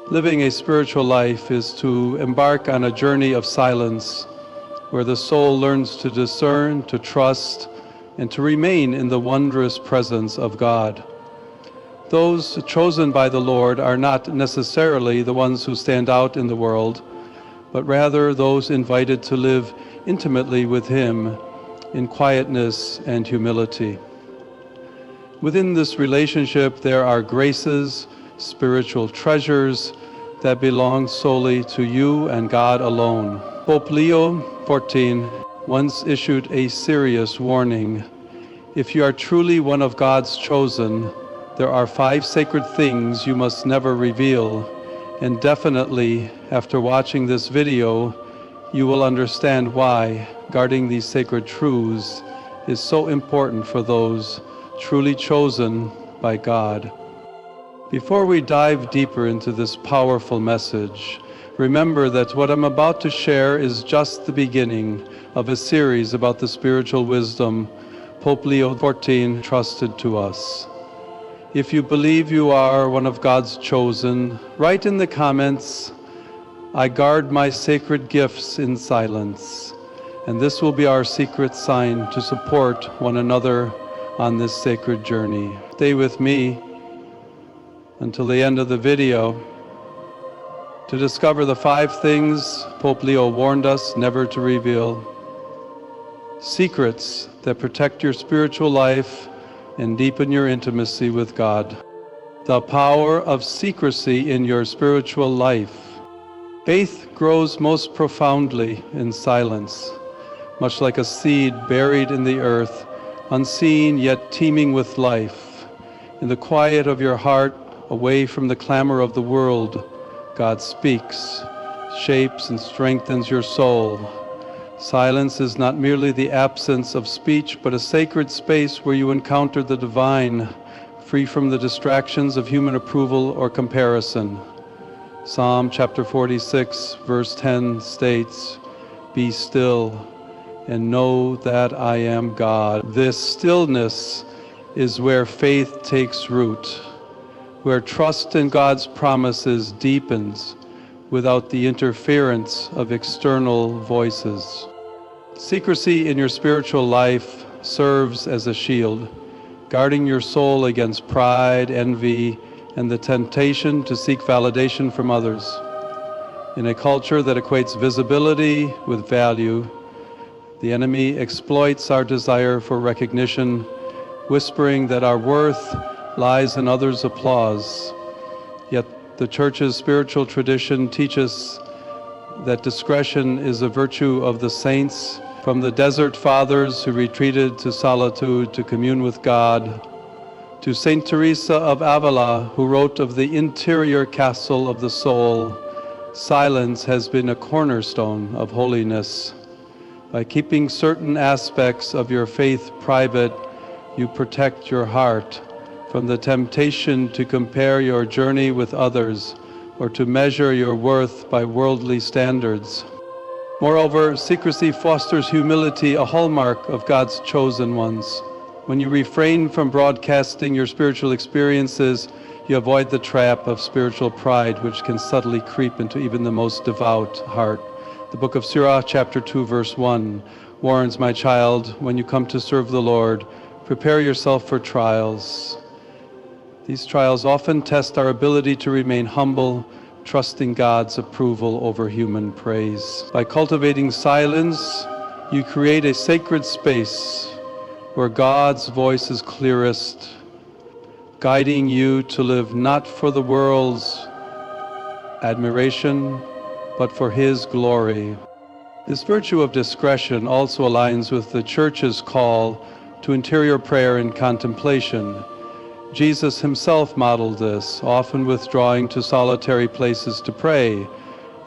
Living a spiritual life is to embark on a journey of silence, where the soul learns to discern, to trust, and to remain in the wondrous presence of God. Those chosen by the Lord are not necessarily the ones who stand out in the world, but rather those invited to live intimately with Him in quietness and humility. Within this relationship, there are graces, spiritual treasures that belong solely to you and God alone. Pope Leo XIV once issued a serious warning. If you are truly one of God's chosen, there are 5 sacred things you must never reveal, and definitely, after watching this video, you will understand why guarding these sacred truths is so important for those truly chosen by God. Before we dive deeper into this powerful message, remember that what I'm about to share is just the beginning of a series about the spiritual wisdom Pope Leo XIV trusted to us. If you believe you are one of God's chosen, write in the comments, "I guard my sacred gifts in silence," and this will be our secret sign to support one another on this sacred journey. Stay with me until the end of the video to discover the 5 things Pope Leo warned us never to reveal. Secrets that protect your spiritual life and deepen your intimacy with God. The power of secrecy in your spiritual life. Faith grows most profoundly in silence, much like a seed buried in the earth, unseen yet teeming with life. In the quiet of your heart, away from the clamor of the world, God speaks, shapes and strengthens your soul. Silence is not merely the absence of speech, but a sacred space where you encounter the divine, free from the distractions of human approval or comparison. Psalm chapter 46, verse 10 states, "Be still and know that I am God." This stillness is where faith takes root, where trust in God's promises deepens without the interference of external voices. Secrecy in your spiritual life serves as a shield, guarding your soul against pride, envy, and the temptation to seek validation from others. In a culture that equates visibility with value, the enemy exploits our desire for recognition, whispering that our worth lies in others' applause. Yet the Church's spiritual tradition teaches that discretion is a virtue of the saints, from the desert fathers who retreated to solitude to commune with God, to Saint Teresa of Avila, who wrote of the interior castle of the soul. Silence has been a cornerstone of holiness. By keeping certain aspects of your faith private, you protect your heart from the temptation to compare your journey with others or to measure your worth by worldly standards. Moreover, secrecy fosters humility, a hallmark of God's chosen ones. When you refrain from broadcasting your spiritual experiences, you avoid the trap of spiritual pride, which can subtly creep into even the most devout heart. The book of Sirach, chapter 2, verse 1, warns, "My child, when you come to serve the Lord, prepare yourself for trials." These trials often test our ability to remain humble, trusting God's approval over human praise. By cultivating silence, you create a sacred space where God's voice is clearest, guiding you to live not for the world's admiration, but for His glory. This virtue of discretion also aligns with the Church's call to interior prayer and contemplation. Jesus Himself modeled this, often withdrawing to solitary places to pray.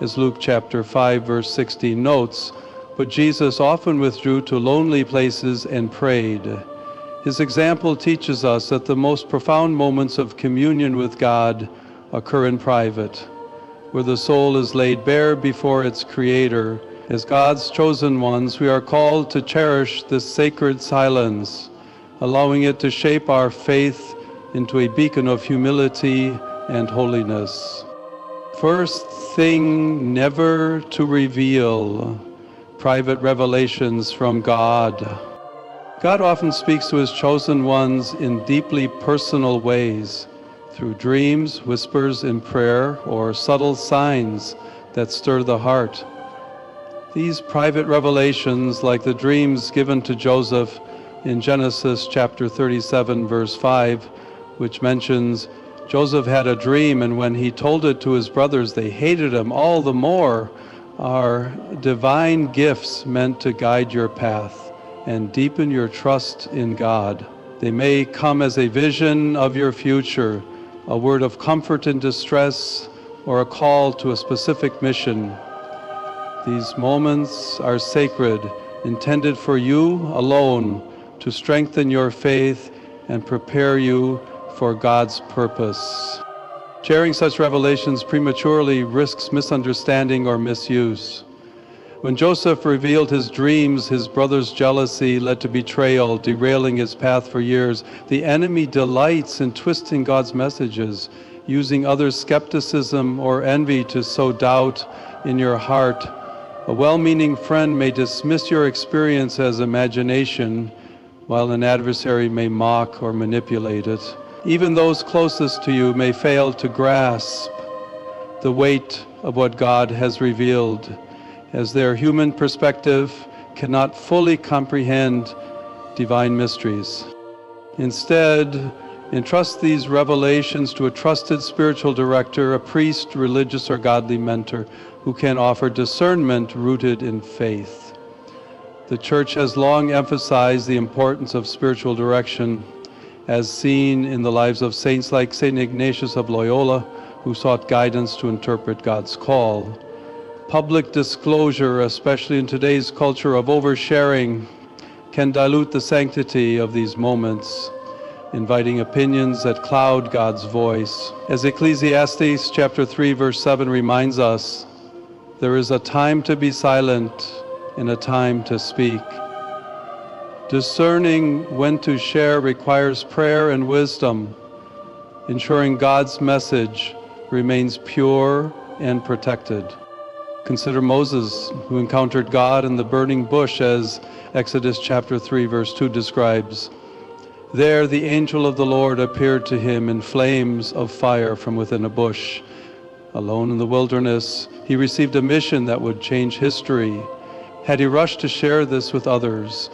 As Luke chapter 5, verse 16 notes, but Jesus often withdrew to lonely places and prayed. His example teaches us that the most profound moments of communion with God occur in private, where the soul is laid bare before its Creator. As God's chosen ones, we are called to cherish this sacred silence, allowing it to shape our faith into a beacon of humility and holiness. First thing never to reveal, private revelations from God. God often speaks to his chosen ones in deeply personal ways, through dreams, whispers in prayer, or subtle signs that stir the heart. These private revelations, like the dreams given to Joseph in Genesis chapter 37, verse 5, which mentions Joseph had a dream, and when he told it to his brothers, they hated him all the more, are divine gifts meant to guide your path and deepen your trust in God. They may come as a vision of your future, a word of comfort in distress, or a call to a specific mission. These moments are sacred, intended for you alone to strengthen your faith and prepare you for God's purpose. Sharing such revelations prematurely risks misunderstanding or misuse. When Joseph revealed his dreams, his brother's jealousy led to betrayal, derailing his path for years. The enemy delights in twisting God's messages, using others' skepticism or envy to sow doubt in your heart. A well-meaning friend may dismiss your experience as imagination, while an adversary may mock or manipulate it. Even those closest to you may fail to grasp the weight of what God has revealed, as their human perspective cannot fully comprehend divine mysteries. Instead, entrust these revelations to a trusted spiritual director, a priest, religious, or godly mentor who can offer discernment rooted in faith. The Church has long emphasized the importance of spiritual direction, as seen in the lives of saints like St. Ignatius of Loyola, who sought guidance to interpret God's call. Public disclosure, especially in today's culture of oversharing, can dilute the sanctity of these moments, inviting opinions that cloud God's voice. As Ecclesiastes chapter 3, verse 7 reminds us, there is a time to be silent and a time to speak. Discerning when to share requires prayer and wisdom, ensuring God's message remains pure and protected. Consider Moses, who encountered God in the burning bush, as Exodus chapter 3, verse 2 describes. There the angel of the Lord appeared to him in flames of fire from within a bush. Alone in the wilderness, he received a mission that would change history. Had he rushed to share this with others,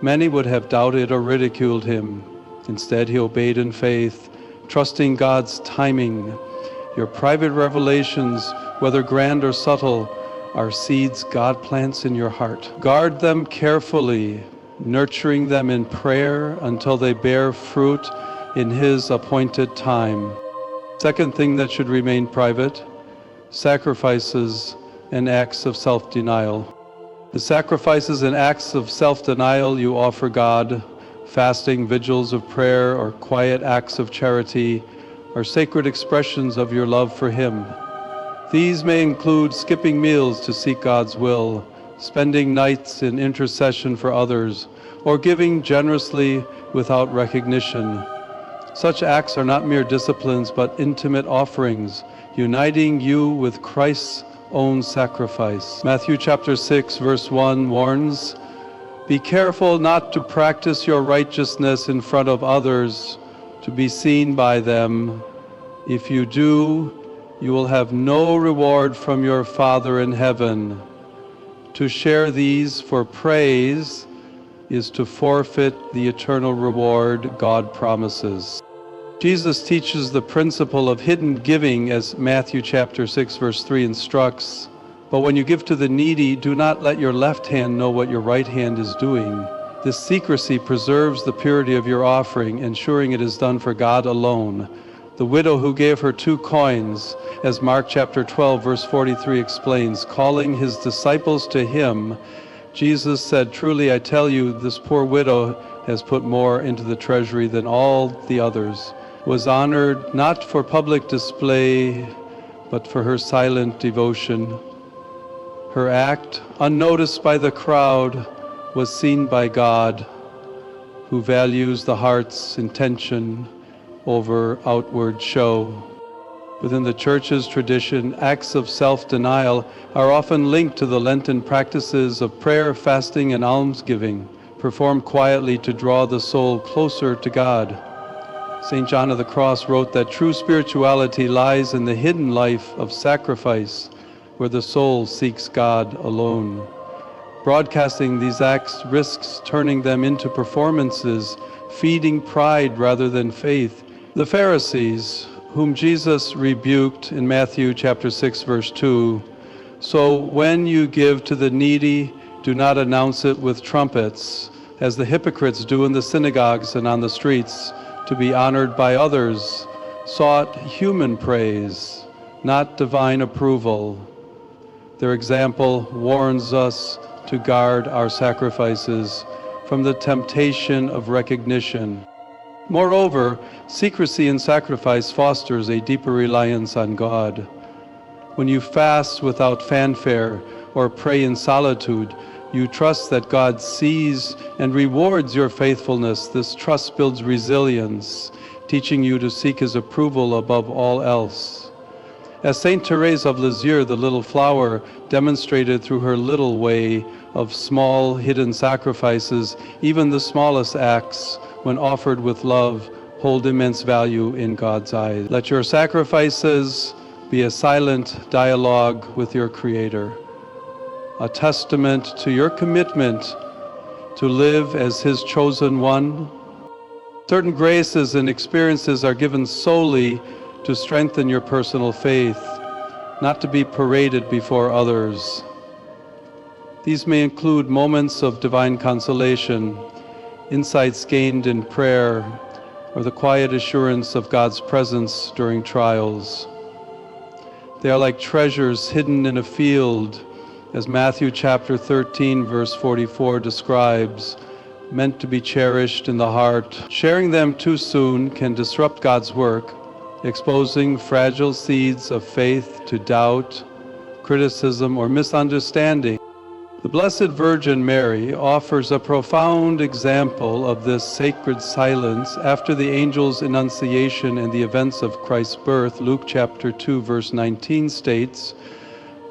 many would have doubted or ridiculed him. Instead, he obeyed in faith, trusting God's timing. Your private revelations, whether grand or subtle, are seeds God plants in your heart. Guard them carefully, nurturing them in prayer until they bear fruit in His appointed time. Second thing that should remain private, sacrifices and acts of self-denial. The sacrifices and acts of self-denial you offer God, fasting, vigils of prayer, or quiet acts of charity, are sacred expressions of your love for Him. These may include skipping meals to seek God's will, spending nights in intercession for others, or giving generously without recognition. Such acts are not mere disciplines, but intimate offerings, uniting you with Christ's own sacrifice. Matthew chapter 6, verse 1 warns, "Be careful not to practice your righteousness in front of others, to be seen by them. If you do, you will have no reward from your Father in heaven. To share these for praise is to forfeit the eternal reward God promises." Jesus teaches the principle of hidden giving, as Matthew chapter 6, verse 3 instructs. But when you give to the needy, do not let your left hand know what your right hand is doing. This secrecy preserves the purity of your offering, ensuring it is done for God alone. The widow who gave her 2 coins, as Mark chapter 12, verse 43 explains, calling his disciples to him, Jesus said, "Truly I tell you, this poor widow has put more into the treasury than all the others, was honored not for public display, but for her silent devotion. Her act, unnoticed by the crowd, was seen by God, who values the heart's intention over outward show." Within the Church's tradition, acts of self-denial are often linked to the Lenten practices of prayer, fasting, and almsgiving, performed quietly to draw the soul closer to God. St. John of the Cross wrote that true spirituality lies in the hidden life of sacrifice, where the soul seeks God alone. Broadcasting these acts risks turning them into performances, feeding pride rather than faith. The Pharisees, whom Jesus rebuked in Matthew chapter 6, verse 2, "So when you give to the needy, do not announce it with trumpets, as the hypocrites do in the synagogues and on the streets, to be honored by others, sought human praise, not divine approval." Their example warns us to guard our sacrifices from the temptation of recognition. Moreover, secrecy in sacrifice fosters a deeper reliance on God. When you fast without fanfare or pray in solitude, you trust that God sees and rewards your faithfulness. This trust builds resilience, teaching you to seek His approval above all else. As Saint Therese of Lisieux, the little flower, demonstrated through her little way of small hidden sacrifices, even the smallest acts, when offered with love, hold immense value in God's eyes. Let your sacrifices be a silent dialogue with your Creator, a testament to your commitment to live as His chosen one. Certain graces and experiences are given solely to strengthen your personal faith, not to be paraded before others. These may include moments of divine consolation, insights gained in prayer, or the quiet assurance of God's presence during trials. They are like treasures hidden in a field, as Matthew chapter 13, verse 44 describes, meant to be cherished in the heart. Sharing them too soon can disrupt God's work, exposing fragile seeds of faith to doubt, criticism, or misunderstanding. The Blessed Virgin Mary offers a profound example of this sacred silence after the angel's annunciation and the events of Christ's birth. Luke chapter 2, verse 19 states,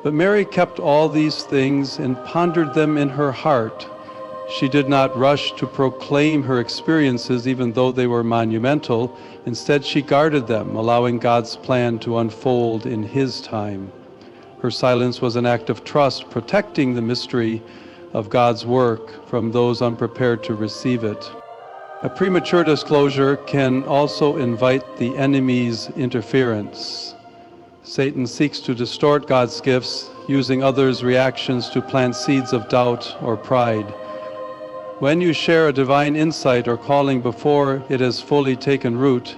"But Mary kept all these things and pondered them in her heart. She did not rush to proclaim her experiences, even though they were monumental. Instead, she guarded them, allowing God's plan to unfold in His time." Her silence was an act of trust, protecting the mystery of God's work from those unprepared to receive it. A premature disclosure can also invite the enemy's interference. Satan seeks to distort God's gifts, using others' reactions to plant seeds of doubt or pride. When you share a divine insight or calling before it has fully taken root,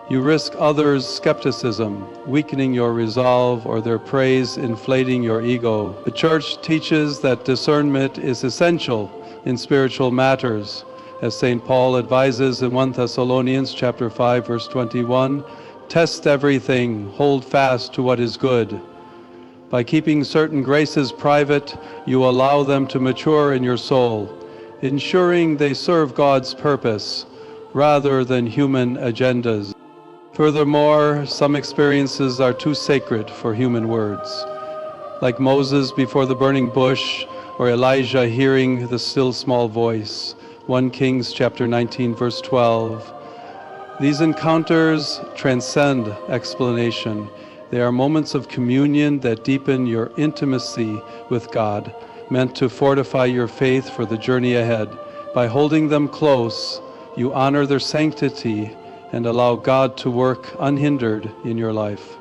you risk others' skepticism, weakening your resolve, or their praise inflating your ego. The Church teaches that discernment is essential in spiritual matters, as St. Paul advises in 1 Thessalonians chapter 5, verse 21, "Test everything, hold fast to what is good." By keeping certain graces private, you allow them to mature in your soul, ensuring they serve God's purpose rather than human agendas. Furthermore, some experiences are too sacred for human words, like Moses before the burning bush or Elijah hearing the still small voice, 1 Kings chapter 19, verse 12. These encounters transcend explanation. They are moments of communion that deepen your intimacy with God, meant to fortify your faith for the journey ahead. By holding them close, you honor their sanctity and allow God to work unhindered in your life.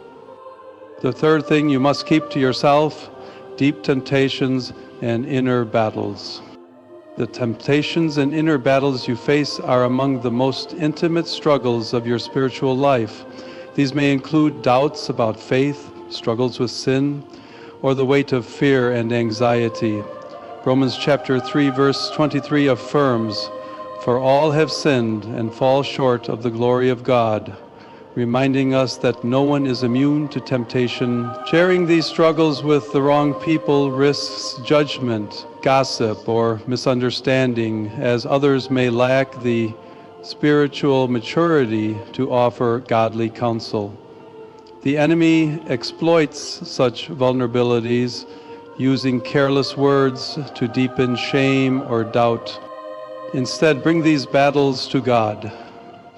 The third thing you must keep to yourself: deep temptations and inner battles. The temptations and inner battles you face are among the most intimate struggles of your spiritual life. These may include doubts about faith, struggles with sin, or the weight of fear and anxiety. Romans chapter 3, verse 23 affirms, "For all have sinned and fall short of the glory of God," reminding us that no one is immune to temptation. Sharing these struggles with the wrong people risks judgment, gossip, or misunderstanding, as others may lack the spiritual maturity to offer godly counsel. The enemy exploits such vulnerabilities, using careless words to deepen shame or doubt. Instead, bring these battles to God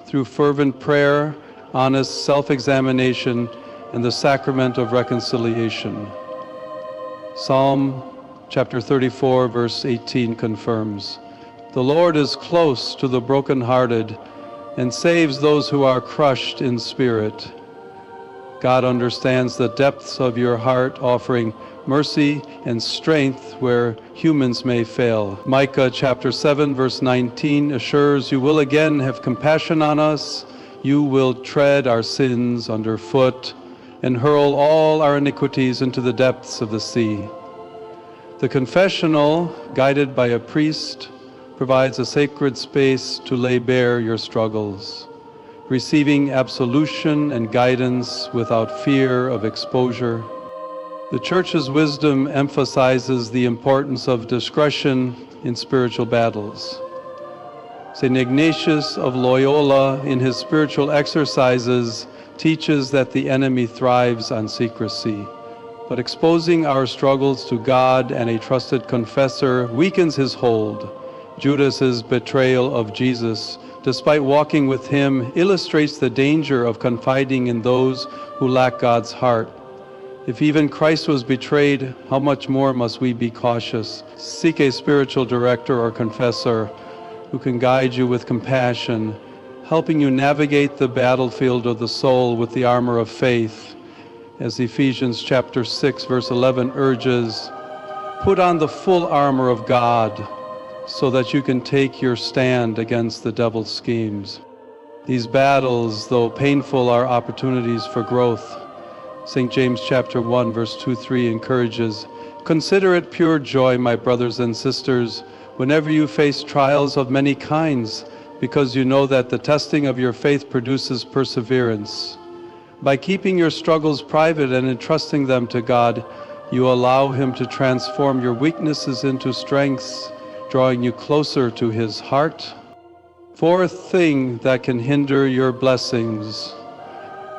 through fervent prayer, honest self-examination, and the sacrament of reconciliation. Psalm chapter 34, verse 18 confirms, "The Lord is close to the brokenhearted and saves those who are crushed in spirit." God understands the depths of your heart, offering mercy and strength where humans may fail. Micah chapter 7, verse 19 assures, "You will again have compassion on us. You will tread our sins underfoot and hurl all our iniquities into the depths of the sea." The confessional, guided by a priest, provides a sacred space to lay bare your struggles, receiving absolution and guidance without fear of exposure. The Church's wisdom emphasizes the importance of discretion in spiritual battles. St. Ignatius of Loyola, in his spiritual exercises, teaches that the enemy thrives on secrecy, but exposing our struggles to God and a trusted confessor weakens his hold. Judas's betrayal of Jesus, despite walking with him, illustrates the danger of confiding in those who lack God's heart. If even Christ was betrayed, how much more must we be cautious? Seek a spiritual director or confessor who can guide you with compassion, helping you navigate the battlefield of the soul with the armor of faith. As Ephesians chapter 6, verse 11 urges, "Put on the full armor of God so that you can take your stand against the devil's schemes." These battles, though painful, are opportunities for growth. St. James chapter 1, verse 2-3 encourages, "Consider it pure joy, my brothers and sisters, whenever you face trials of many kinds, because you know that the testing of your faith produces perseverance. By keeping your struggles private and entrusting them to God, you allow Him to transform your weaknesses into strengths, drawing you closer to His heart." Fourth thing that can hinder your blessings: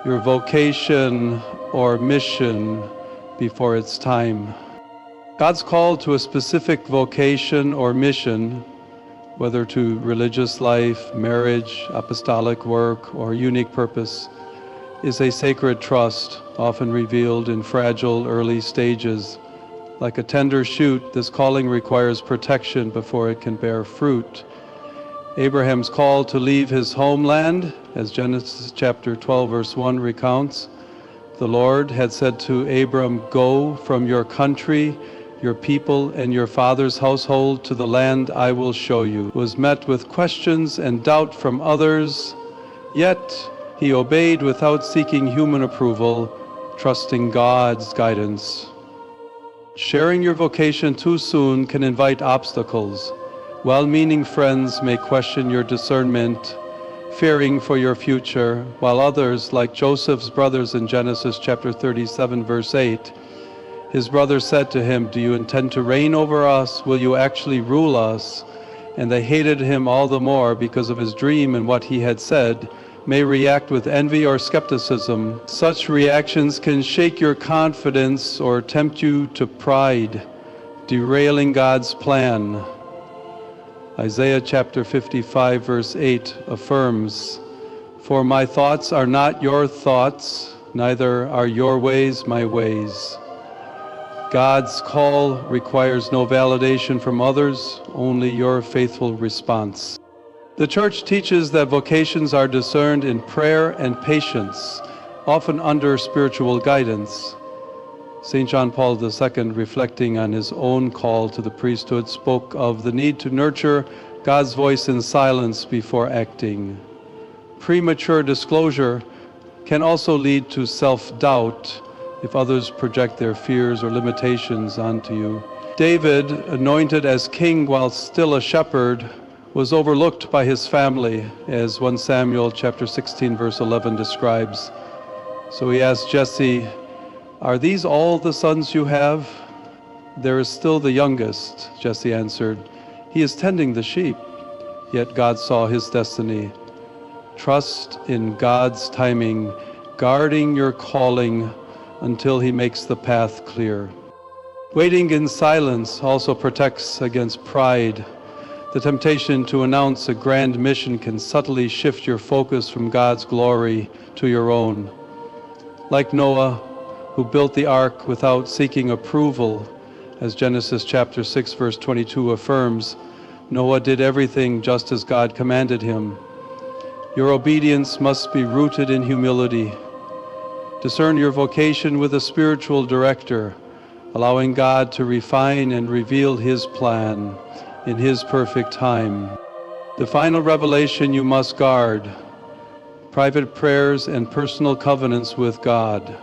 your vocation or mission before its time. God's call to a specific vocation or mission, whether to religious life, marriage, apostolic work, or unique purpose, is a sacred trust, often revealed in fragile early stages. Like a tender shoot, this calling requires protection before it can bear fruit. Abraham's call to leave his homeland, as Genesis chapter 12, verse 1 recounts, the Lord had said to Abram, "Go from your country, your people, and your father's household to the land I will show you," was met with questions and doubt from others, yet he obeyed without seeking human approval, trusting God's guidance. Sharing your vocation too soon can invite obstacles. Well-meaning friends may question your discernment, fearing for your future, while others, like Joseph's brothers in Genesis chapter 37, verse 8, his brothers said to him, "Do you intend to reign over us? Will you actually rule us?" And they hated him all the more because of his dream and what he had said, may react with envy or skepticism. Such reactions can shake your confidence or tempt you to pride, derailing God's plan. Isaiah chapter 55, verse 8 affirms, "For my thoughts are not your thoughts, neither are your ways my ways." God's call requires no validation from others, only your faithful response. The Church teaches that vocations are discerned in prayer and patience, often under spiritual guidance. St. John Paul II, reflecting on his own call to the priesthood, spoke of the need to nurture God's voice in silence before acting. Premature disclosure can also lead to self-doubt if others project their fears or limitations onto you. David, anointed as king while still a shepherd, was overlooked by his family, as 1 Samuel chapter 16, verse 11 describes. So he asked Jesse, "Are these all the sons you have?" "There is still the youngest," Jesse answered. "He is tending the sheep." Yet God saw his destiny. Trust in God's timing guarding your calling until He makes the path clear. Waiting in silence also protects against pride. The temptation to announce a grand mission can subtly shift your focus from God's glory to your own. Like Noah, who built the ark without seeking approval, as Genesis chapter 6 verse 22 affirms, Noah did everything just as God commanded him. Your obedience must be rooted in humility. Discern your vocation with a spiritual director, allowing God to refine and reveal His plan in His perfect time. The final revelation you must guard: private prayers and personal covenants with God.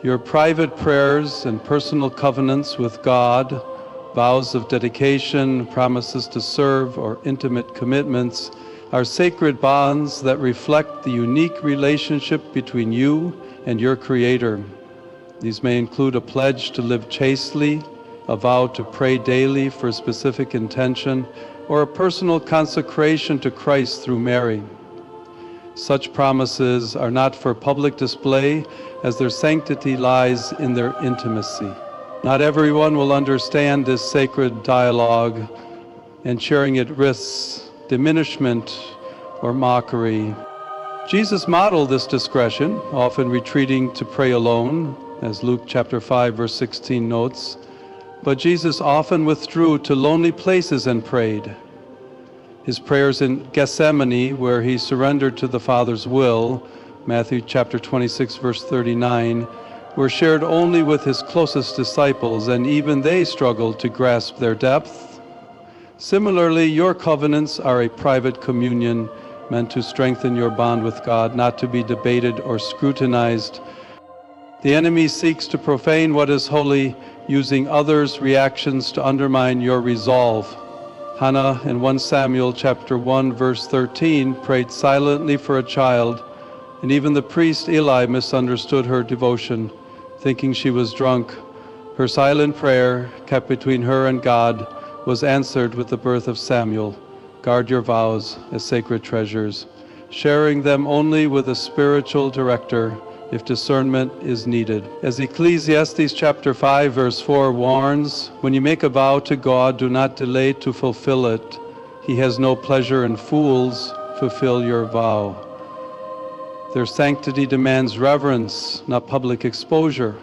Your private prayers and personal covenants with God, vows of dedication, promises to serve, or intimate commitments, are sacred bonds that reflect the unique relationship between you and your Creator. These may include a pledge to live chastely, a vow to pray daily for a specific intention, or a personal consecration to Christ through Mary. Such promises are not for public display, as their sanctity lies in their intimacy. Not everyone will understand this sacred dialogue, and sharing it risks diminishment or mockery. Jesus modeled this discretion, often retreating to pray alone, as Luke chapter 5 verse 16 notes. But Jesus often withdrew to lonely places and prayed. His prayers in Gethsemane, where he surrendered to the Father's will, Matthew chapter 26 verse 39, were shared only with his closest disciples, and even they struggled to grasp their depth. Similarly, your covenants are a private communion meant to strengthen your bond with God, not to be debated or scrutinized. The enemy seeks to profane what is holy, using others' reactions to undermine your resolve. Hannah in 1 Samuel chapter 1 verse 13 prayed silently for a child, and even the priest Eli misunderstood her devotion, thinking she was drunk. Her silent prayer, kept between her and God, was answered with the birth of Samuel. Guard your vows as sacred treasures, sharing them only with a spiritual director if discernment is needed. As Ecclesiastes chapter 5 verse 4 warns, when you make a vow to God, do not delay to fulfill it. He has no pleasure in fools. Fulfill your vow. Their sanctity demands reverence, not public exposure.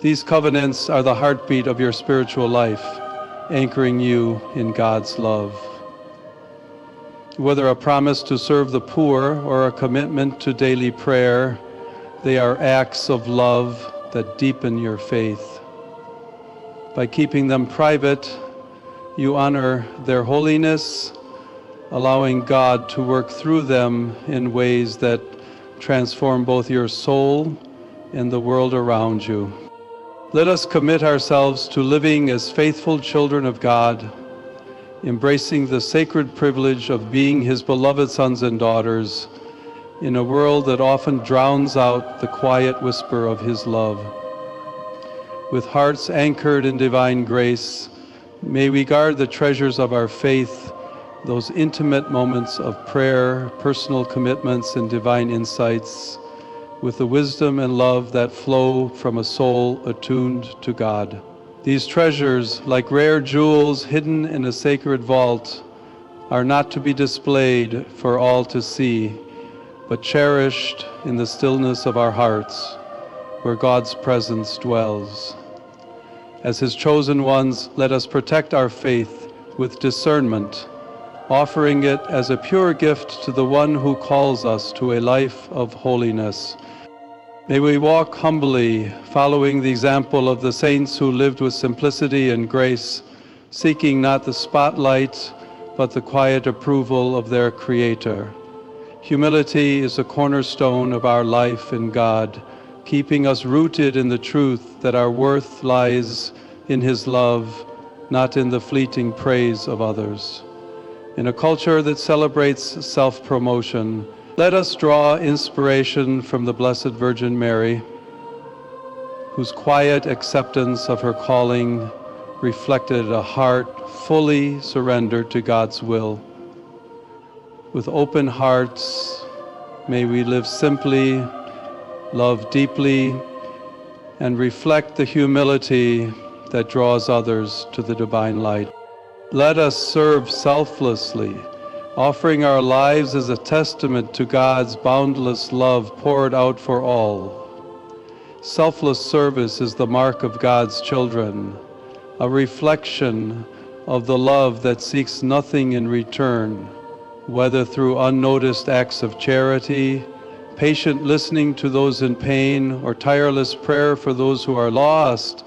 These covenants are the heartbeat of your spiritual life, anchoring you in God's love. Whether a promise to serve the poor or a commitment to daily prayer, they are acts of love that deepen your faith. By keeping them private, you honor their holiness, allowing God to work through them in ways that transform both your soul and the world around you. Let us commit ourselves to living as faithful children of God, embracing the sacred privilege of being His beloved sons and daughters in a world that often drowns out the quiet whisper of His love. With hearts anchored in divine grace, may we guard the treasures of our faith, those intimate moments of prayer, personal commitments, and divine insights, with the wisdom and love that flow from a soul attuned to God. These treasures, like rare jewels hidden in a sacred vault, are not to be displayed for all to see, but cherished in the stillness of our hearts, where God's presence dwells. As His chosen ones, let us protect our faith with discernment, offering it as a pure gift to the one who calls us to a life of holiness. May we walk humbly, following the example of the saints who lived with simplicity and grace, seeking not the spotlight, but the quiet approval of their Creator. Humility is a cornerstone of our life in God, keeping us rooted in the truth that our worth lies in His love, not in the fleeting praise of others. In a culture that celebrates self-promotion, let us draw inspiration from the Blessed Virgin Mary, whose quiet acceptance of her calling reflected a heart fully surrendered to God's will. With open hearts, may we live simply, love deeply, and reflect the humility that draws others to the divine light. Let us serve selflessly, offering our lives as a testament to God's boundless love poured out for all. Selfless service is the mark of God's children, a reflection of the love that seeks nothing in return, whether through unnoticed acts of charity, patient listening to those in pain, or tireless prayer for those who are lost.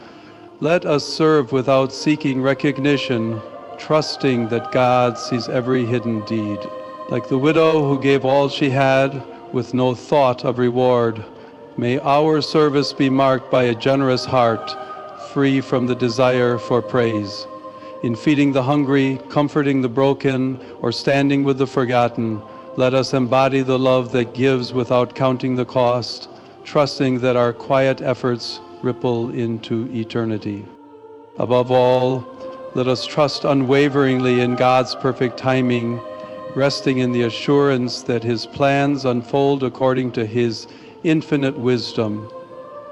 Let us serve without seeking recognition, trusting that God sees every hidden deed. Like the widow who gave all she had with no thought of reward, may our service be marked by a generous heart, free from the desire for praise. In feeding the hungry, comforting the broken, or standing with the forgotten, let us embody the love that gives without counting the cost, trusting that our quiet efforts ripple into eternity. Above all, let us trust unwaveringly in God's perfect timing, resting in the assurance that His plans unfold according to His infinite wisdom.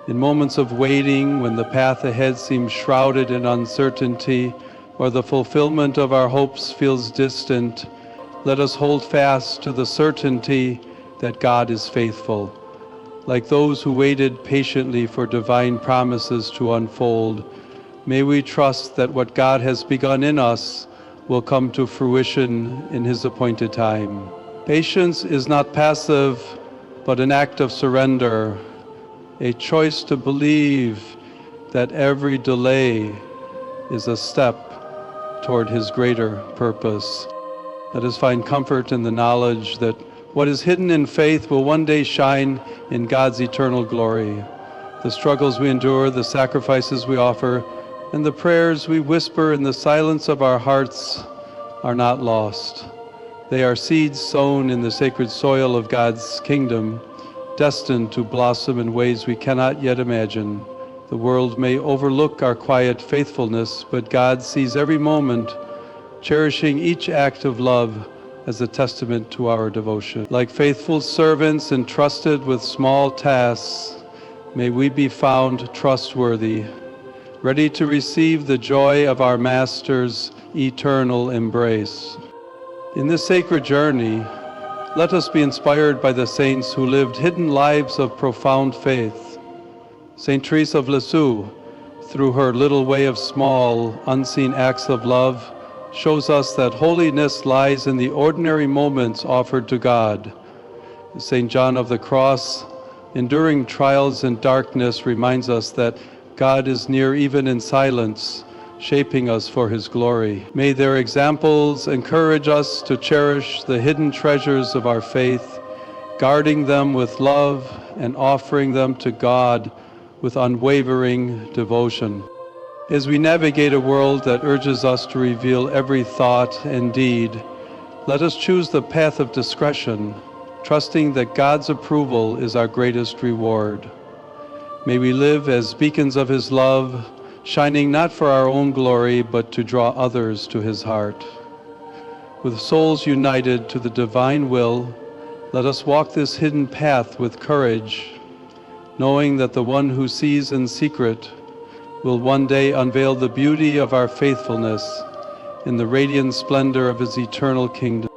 In moments of waiting, when the path ahead seems shrouded in uncertainty, or the fulfillment of our hopes feels distant, let us hold fast to the certainty that God is faithful. Like those who waited patiently for divine promises to unfold, may we trust that what God has begun in us will come to fruition in His appointed time. Patience is not passive, but an act of surrender, a choice to believe that every delay is a step toward His greater purpose. Let us find comfort in the knowledge that what is hidden in faith will one day shine in God's eternal glory. The struggles we endure, the sacrifices we offer, and the prayers we whisper in the silence of our hearts are not lost. They are seeds sown in the sacred soil of God's kingdom, destined to blossom in ways we cannot yet imagine. The world may overlook our quiet faithfulness, but God sees every moment, cherishing each act of love as a testament to our devotion. Like faithful servants entrusted with small tasks, may we be found trustworthy, ready to receive the joy of our Master's eternal embrace. In this sacred journey, let us be inspired by the saints who lived hidden lives of profound faith. Saint Teresa of Lisieux, through her little way of small, unseen acts of love, shows us that holiness lies in the ordinary moments offered to God. Saint John of the Cross, enduring trials in darkness, reminds us that God is near even in silence, shaping us for His glory. May their examples encourage us to cherish the hidden treasures of our faith, guarding them with love and offering them to God with unwavering devotion. As we navigate a world that urges us to reveal every thought and deed, let us choose the path of discretion, trusting that God's approval is our greatest reward. May we live as beacons of His love, shining not for our own glory, but to draw others to His heart. With souls united to the divine will, let us walk this hidden path with courage, knowing that the one who sees in secret will one day unveil the beauty of our faithfulness in the radiant splendor of His eternal kingdom.